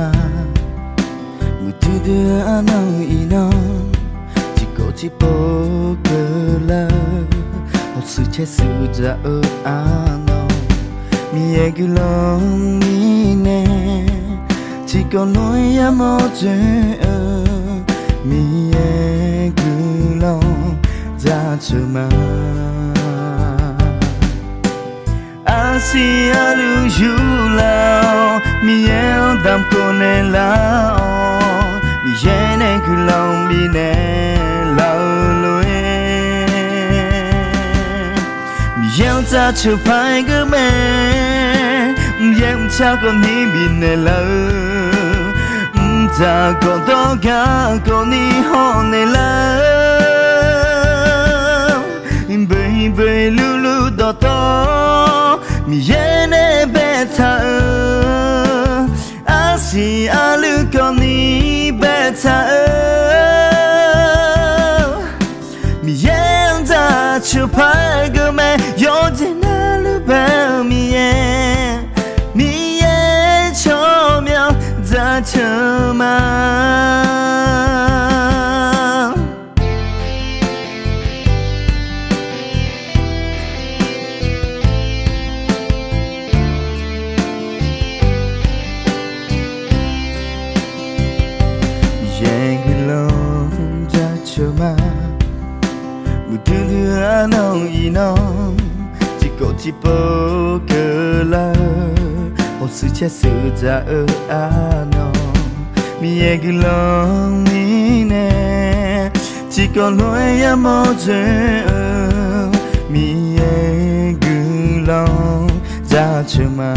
mà một thứ đưa anh ino chỉ có chỉ bỏ cờ la một sự chết sự ra ở ano mi e cứ lòng mi nè chỉ còn nói em một chuyện mi e cứ lòng ra chờ mà si alu julao mi el dam kone lao mi jene kulong mi ne lao loe mi yel ta chu pai ge me yem cha kon ni mi ne lao ta kon to ga kon ni ho ne lao baby lulu do to mi yene beta asi alu koni beta mi yenda chupa gume yodina lu ba mi ye chomiao za chama mà một thứ anh ino chỉ có chỉ bỏ cờ la một sự chết sự ra ở ano mi e cứ lòng mi nè chỉ còn nói em một chuyện mi e cứ lòng ra chờ mà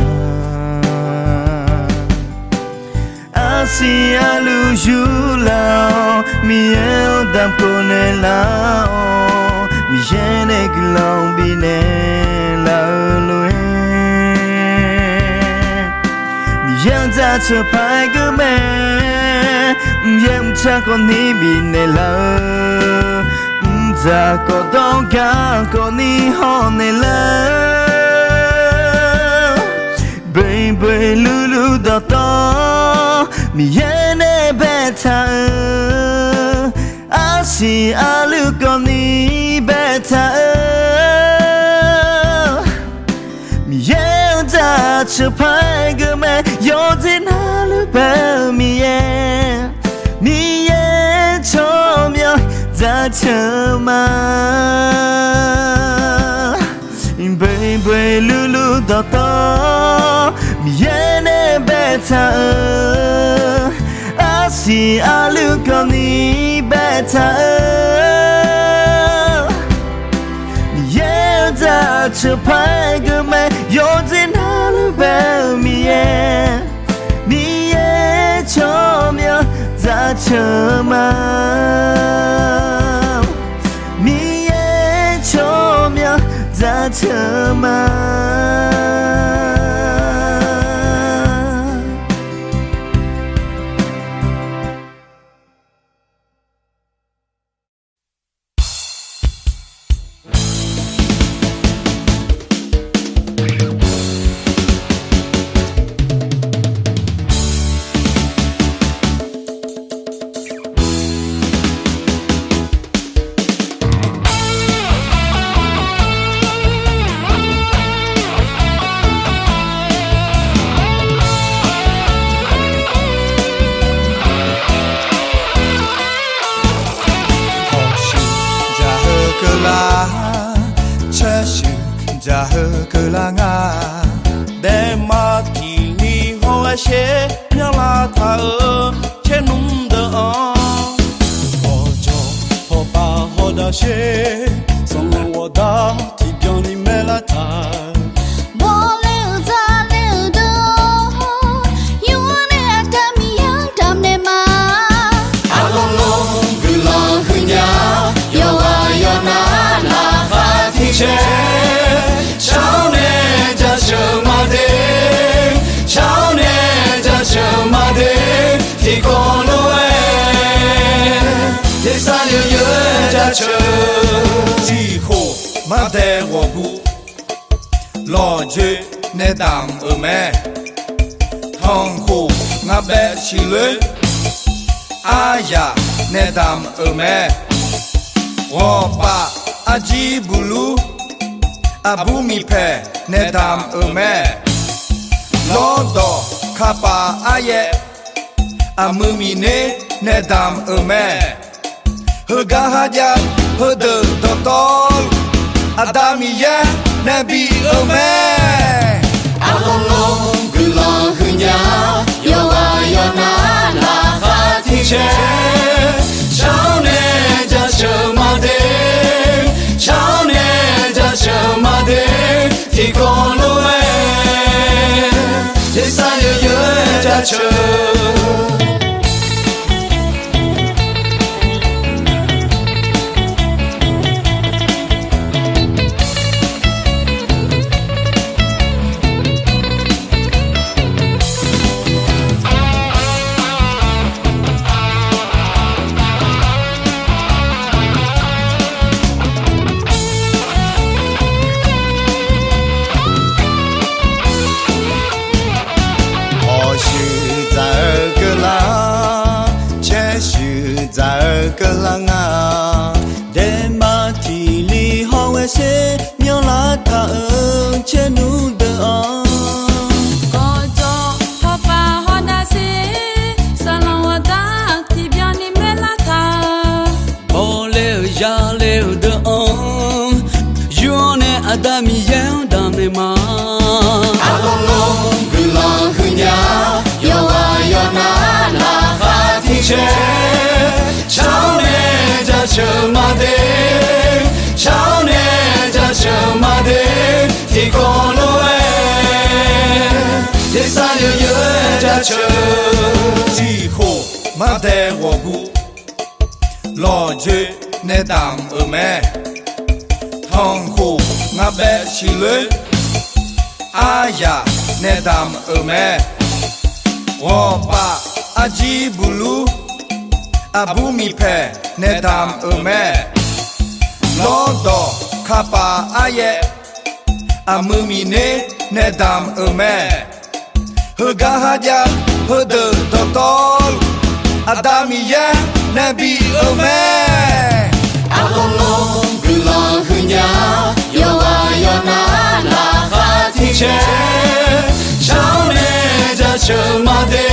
si alu julao mi el dam kone lao mi jene glong bine lao loe mi yang za che pai ge me yem cha kon ni bine lao za ko dong ga ko ni ho ne lao baby lulu da to mi yene beta asi alu koni beta mi yenda chupai gume yodin alu ba mi ye chomyo da chama baby lulu da to mi yene beta asi alu koni beta mi yenda chupai gume yodin alu ba mi ye chomyo za chama mi ye chomyo za chama Gia hơ cơ la nga để mà thì li hoa xe nhớ là thà trên nung đỡ họ cho họ ba họ đã xe xong rồi đã thì cho ni mẹ là thà cháu nè cha chờ mà đến cháu nè cha chờ mà đến thì còn lối để xa nhiều nhớ cha chờ chỉ khổ mà để của cụ lo chuyện nè tạm ở mẹ thằng khổ ငါပဲချီလွေအာရနဲ့တမ်အမဲဝပါအဂျီဘူးလူအဘူမီဖဲနဲ့တမ်အမဲလောတော့ခပါအရဲ့အမူမီနေနဲ့တမ်အမဲဟဂါဟာဂျာဟဒတော်တော်အဒါမီယာနဘီအမဲ Along gula hunya yo wa yo na la ha ti che chao ne ja sho ma de chao ne ja sho ma de ti ko lo we de sa yo yo ja choကလငါဒဲမာတီလီဟောဝဲစေမြောလာတာချေနူဒော Adami yau dame ma Along gula hunya yo wa yo na la ha ti che chao ne ja cho ma de chao ne ja cho ma de ti ko lo we de sa yo yo ja cho ji ho ma de wo bu lo je ne dam me thong ho ngã bé chỉ lưới ai ya nè đam ở mẹ wo ba a ji bulu a bu mi phe nè đam ở mẹ lo do kha pa a ye a mu mi ne nè đam ở mẹ hơ ga ha ja hơ de to to a da mi ya nè bi ở mẹ Along gula hunya yo wa yo na la ha ti che chao ne ja cho ma de